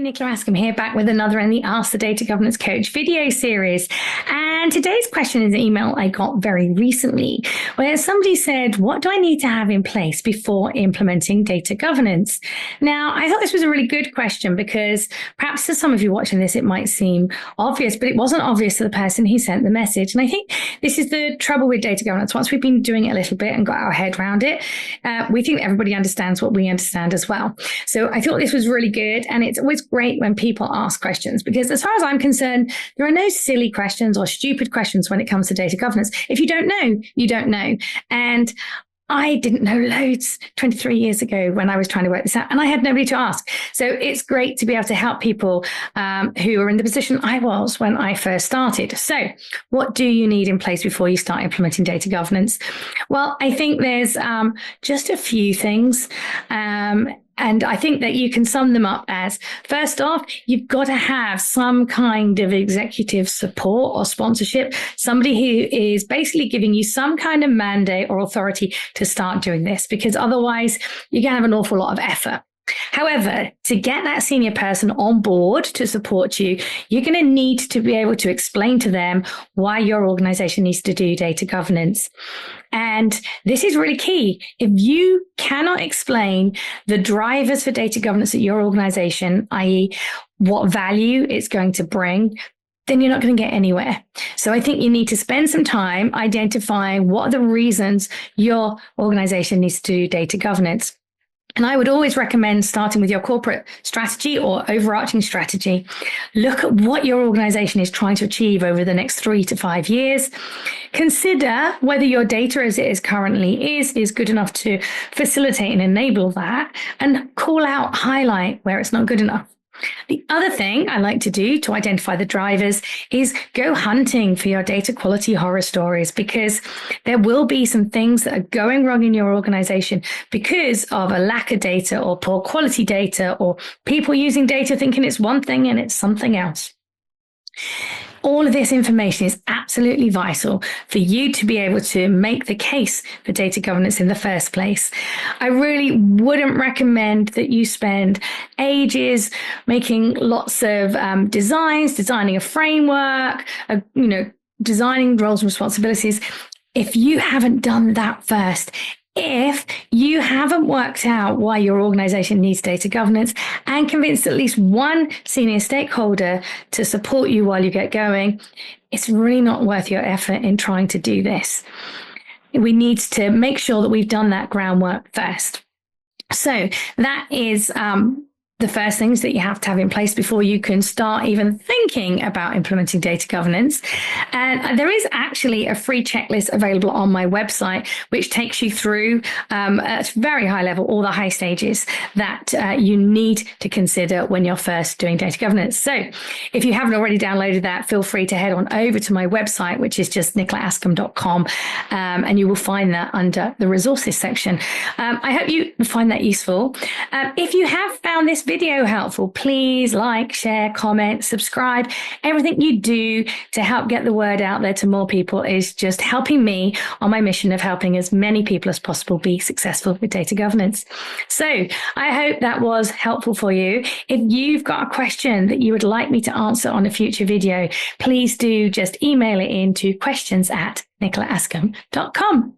Nicola Askham here, back with another in the Ask the Data Governance Coach video series. And today's question is an email I got very recently where somebody said, what do I need to have in place before implementing data governance? Now, I thought this was a really good question because perhaps to some of you watching this, it might seem obvious, but it wasn't obvious to the person who sent the message. And I think this is the trouble with data governance. Once we've been doing it a little bit and got our head around it, we think that everybody understands what we understand as well. So I thought this was really good. And it's always great when people ask questions, because as far as I'm concerned, there are no silly questions or stupid questions when it comes to data governance. If you don't know, you don't know. And I didn't know loads 23 years ago when I was trying to work this out, and I had nobody to ask. So it's great to be able to help people who are in the position I was when I first started. So what do you need in place before you start implementing data governance? Well, I think there's just a few things. And I think that you can sum them up as, first off, you've got to have some kind of executive support or sponsorship, somebody who is basically giving you some kind of mandate or authority to start doing this, because otherwise you're going to have an awful lot of effort. However, to get that senior person on board to support you, you're going to need to be able to explain to them why your organization needs to do data governance. And this is really key. If you cannot explain the drivers for data governance at your organization, i.e., what value it's going to bring, then you're not going to get anywhere. So I think you need to spend some time identifying what are the reasons your organization needs to do data governance. And I would always recommend starting with your corporate strategy or overarching strategy. Look at what your organization is trying to achieve over the next 3 to 5 years. Consider whether your data as it is currently is good enough to facilitate and enable that, and call out, highlight where it's not good enough. The other thing I like to do to identify the drivers is go hunting for your data quality horror stories, because there will be some things that are going wrong in your organization because of a lack of data or poor quality data, or people using data thinking it's one thing and it's something else. All of this information is absolutely vital for you to be able to make the case for data governance in the first place. I really wouldn't recommend that you spend ages making lots of designing a framework, designing roles and responsibilities, if you haven't done that first. If you haven't worked out why your organization needs data governance and convinced at least one senior stakeholder to support you while you get going, it's really not worth your effort in trying to do this. We need to make sure that we've done that groundwork first. So that is the first things that you have to have in place before you can start even thinking about implementing data governance. And there is actually a free checklist available on my website, which takes you through at very high level all the high stages that you need to consider when you're first doing data governance. So if you haven't already downloaded that, feel free to head on over to my website, which is just nicolaaskham.com, and you will find that under the resources section. I hope you find that useful. If you have found this video helpful, please like, share, comment, subscribe. Everything you do to help get the word out there to more people is just helping me on my mission of helping as many people as possible be successful with data governance. So I hope that was helpful for you. If you've got a question that you would like me to answer on a future video, please do just email it in to questions@nicolaaskham.com.